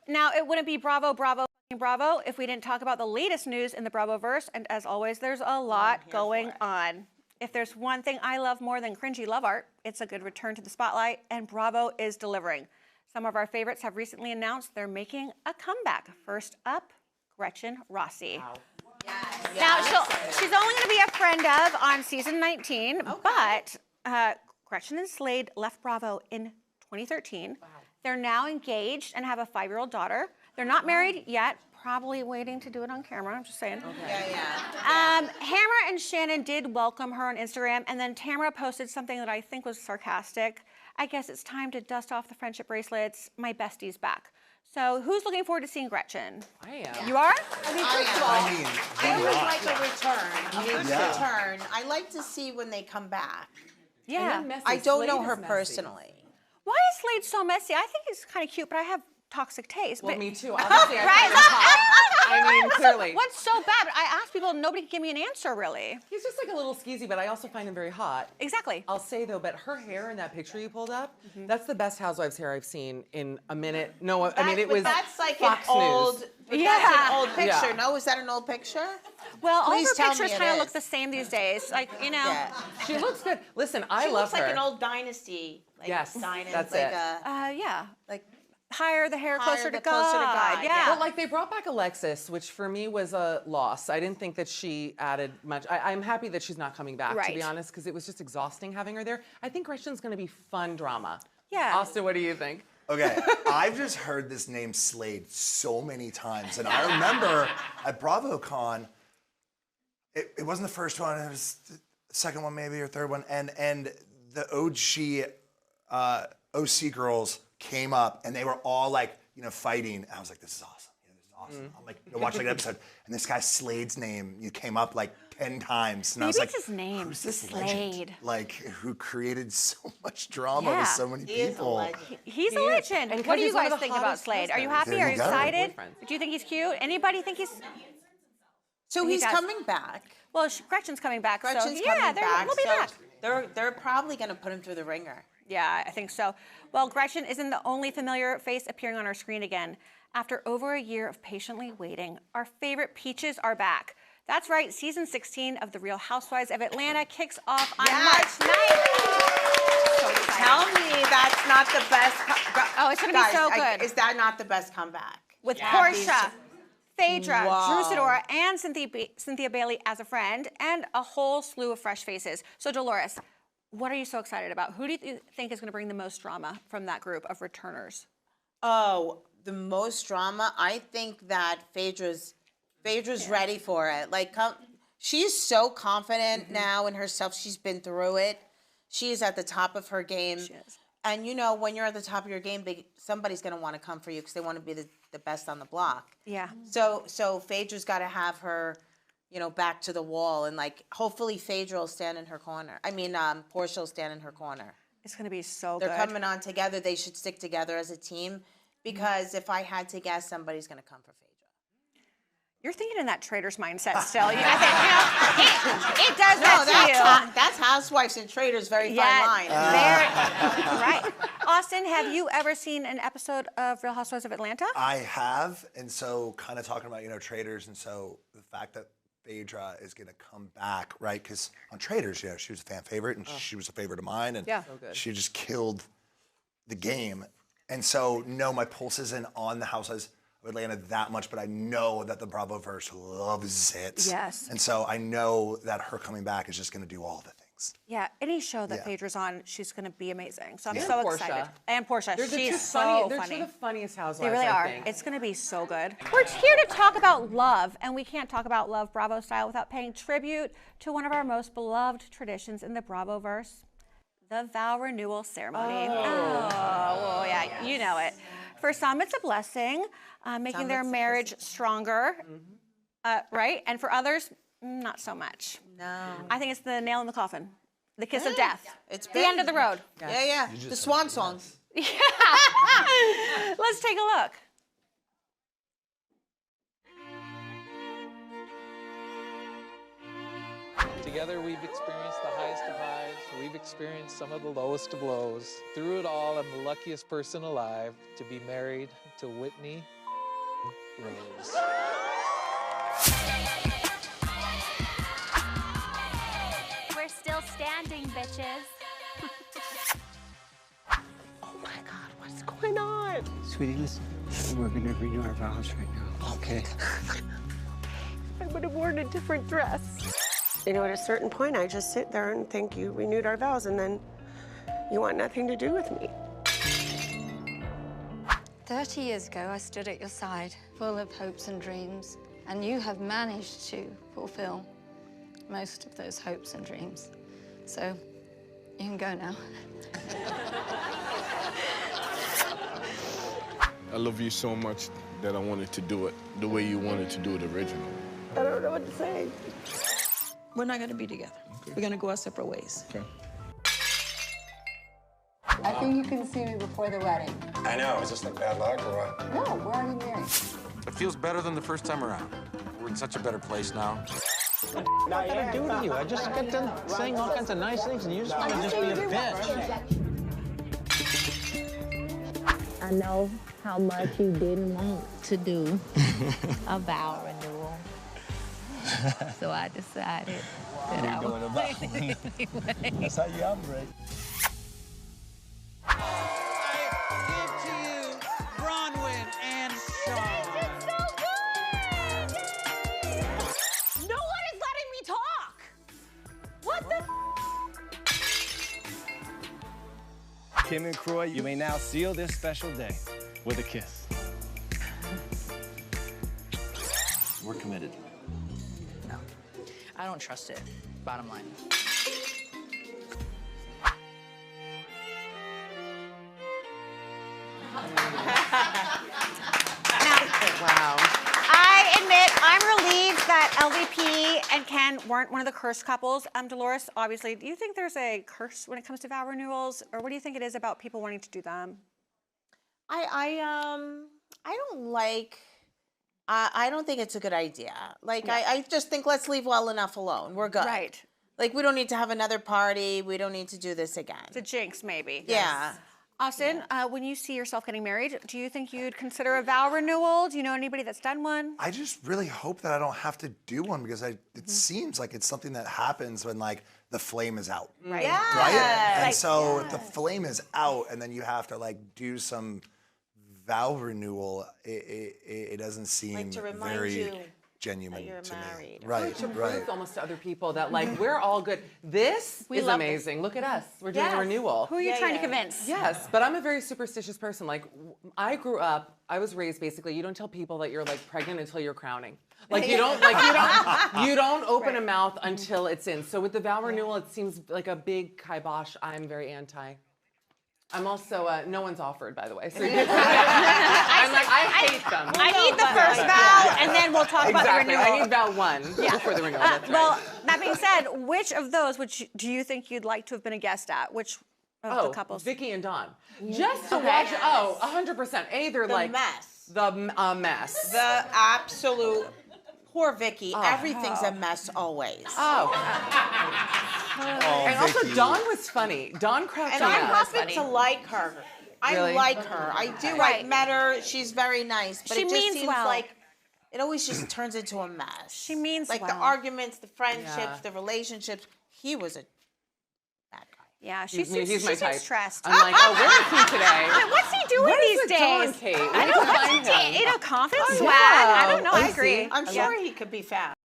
Now, it wouldn't be Bravo, Bravo if we didn't talk about the latest news in the Bravoverse, and as always, there's a lot going on. If there's one thing I love more than cringy love art, it's a good return to the spotlight, and Bravo is delivering. Some of our favorites have recently announced they're making a comeback. First up, Gretchen Rossi. Wow. Yes. Now, she's only going to be a friend of on season 19, but Gretchen and Slade left Bravo in 2013. Wow. They're now engaged and have a 5-year-old daughter. They're not married yet, probably waiting to do it on camera, I'm just saying. Okay. Hammer and Shannon did welcome her on Instagram, and then Tamara posted something that I think was sarcastic. I guess it's time to dust off the friendship bracelets. My bestie's back. So who's looking forward to seeing Gretchen? I am. You are? I mean, first of all, I always like a return. I like to see when they come back. Yeah. I don't know her personally. Why is Slade so messy? I think he's kind of cute, but I have toxic taste. Well, but... me too. Obviously, I find him hot. I mean, clearly. What's so bad? I asked people, nobody could give me an answer, really. He's just like a little skeezy, but I also find him very hot. Exactly. I'll say, though, but her hair in that picture you pulled up, that's the best Housewives hair I've seen in a minute. No, I mean, it was That's like Fox an old... News. That's an old picture. Yeah. No, is that an old picture? Well, all Please her tell pictures me it kind of is. look the same these days. Like, you know. Yeah. She looks good. Listen, I She love looks her. like an old dynasty. Like Yes, dynasty, that's like it. Yeah. Like Higher the hair, Higher closer the to closer to God. God, Yeah. But like they brought back Alexis, which for me was a loss. I didn't think that she added much. I'm happy that she's not coming back, to be honest, because it was just exhausting having her there. I think Gretchen's going to be fun drama. Yeah. Austin, what do you think? Okay, I've just heard this name Slade so many times, and I remember at BravoCon, it wasn't the first one, it was the second one maybe or third one, and the OC girls came up and they were all like, fighting. And I was like, this is awesome. This is awesome. I'm like, watch like an episode, and this guy Slade's name came up like 10 times, and I was like, it's his name. who's this Slade. legend? Like, who created so much drama with so many people? He's a legend. And What do you he's one guys of the think about hottest Slade? Are you husbands. happy? Are you There you go. excited? Boyfriends. Do you think he's cute? Anybody think he's... So He he's does. coming back. Well, Gretchen's coming back. Gretchen's so, coming back. We'll be back. They're probably going to put him through the ringer. Yeah, I think so. Well, Gretchen isn't the only familiar face appearing on our screen again. After over a year of patiently waiting, our favorite peaches are back. That's right, season 16 of The Real Housewives of Atlanta kicks off on March 9th. So excited. Tell me that's not the best. Oh, it's going to be so good. Is that not the best comeback? With Portia, Phaedra, Whoa. Drew Sidora, and Cynthia Bailey as a friend, and a whole slew of fresh faces. So, Dolores, what are you so excited about? Who do you think is going to bring the most drama from that group of returners? Oh, the most drama? I think that Phaedra's ready for it. Like, she's so confident now in herself. She's been through it. She is at the top of her game. She is. And when you're at the top of your game, somebody's going to want to come for you because they want to be the best on the block. Yeah. So Phaedra's got to have her, back to the wall, and like hopefully Phaedra will stand in her corner. I mean, Portia will stand in her corner. It's going to be so good. They're coming on together. They should stick together as a team because if I had to guess, somebody's going to come for Phaedra. You're thinking in that trader's mindset still. I think, it does that to you. That's Housewives and Traders, very fine line. Right. Austin, have you ever seen an episode of Real Housewives of Atlanta? I have, and so kind of talking about, Traders, and so the fact that Phaedra is going to come back, right? Because on Traders, she was a fan favorite, and she was a favorite of mine, and she just killed the game. And so, no, my pulse isn't on the Housewives of Atlanta that much, but I know that the Bravoverse loves it. Yes. And so I know that her coming back is just going to do all the things. Yeah, any show that Phaedra's on, she's going to be amazing. So I'm And so Portia. excited. And Portia, They're she's so funny. funny. They're two of the funniest housewives, They really I are. think. It's going to be so good. We're here to talk about love, and we can't talk about love Bravo style without paying tribute to one of our most beloved traditions in the Bravoverse, the vow renewal ceremony. Oh, well, yeah, you know it. For some, it's a blessing, making their marriage stronger, right? And for others, not so much. No. I think it's the nail in the coffin, the kiss of death. It's the end of the road. Yeah. The swan song. Yeah. Let's take a look. Together we've experienced the highest of highs, we've experienced some of the lowest of lows. Through it all, I'm the luckiest person alive to be married to Whitney Rose. We're still standing, bitches. Oh my God, what's going on? Sweetie, listen, we're gonna renew our vows right now, okay? I would have worn a different dress. You know, at a certain point, I just sit there and think you renewed our vows, and then you want nothing to do with me. 30 years ago, I stood at your side, full of hopes and dreams, and you have managed to fulfill most of those hopes and dreams. So, you can go now. I love you so much that I wanted to do it the way you wanted to do it originally. I don't know what to say. We're not gonna be together. Okay. We're gonna go our separate ways. Okay. I think you can see me before the wedding. I know. Is this like bad luck or what? No, we're already married. It feels better than the first time around. We're in such a better place now. What did I do to you? I just get done saying all kinds of nice things, and you just want to just be a bitch. I know how much you didn't want to do a vow renewal. So I decided that I would do it anyway. That's how you operate. Kim and Kroll, you may now seal this special day with a kiss. We're committed. No, I don't trust it, bottom line. Wow. I admit I'm relieved that LVP and Ken weren't one of the cursed couples. Dolores, obviously, do you think there's a curse when it comes to vow renewals, or what do you think it is about people wanting to do them? I don't like. I don't think it's a good idea. Like, yeah. I just think let's leave well enough alone. We're good. Right. Like, we don't need to have another party. We don't need to do this again. It's a jinx, maybe. Yeah. Yes. Austin, when you see yourself getting married, do you think you'd consider a vow renewal? Do you know anybody that's done one? I just really hope that I don't have to do one because it seems like it's something that happens when like the flame is out. Right. Yeah. Right? And so if the flame is out and then you have to like do some vow renewal, it doesn't seem Like to remind very you genuine that you're to married. me. Right, To prove right. almost to other people that like we're all good. This is love amazing. Look at us. We're doing Yes. a renewal. Who are you trying to convince? Yes, but I'm a very superstitious person. Like, I was raised basically, you don't tell people that you're like pregnant until you're crowning. Like you don't open a mouth until it's in. So with the vow renewal, it seems like a big kibosh. I'm very anti. I'm also, no one's offered, by the way. So I'm like, I hate them. I need the first vow, and then we'll talk about the renewal. I need vow one before the renewal. That's Well, right. that being said, which of those do you think you'd like to have been a guest at? Which of the couples? Vicky and Dawn. Just to watch, 100%. Either like mess. The mess. The absolute. Poor Vicky. Everything's a mess always. And also, Dawn was funny. Dawn cracked me And I up. happen to like her. Really? I like her. I do. I met her. She's very nice. But She it just means seems well. like it always just turns into a mess. She means like well. the arguments, the friendships, Yeah. the relationships. He was a bad guy. Yeah, He's my type. stressed. I'm like, oh, where is he today? What's he doing What is these with days? Dawn, Kate? We I need know. to What's find he him. confidence, swag? yeah. I don't know. I agree. I'm sure he could be fast.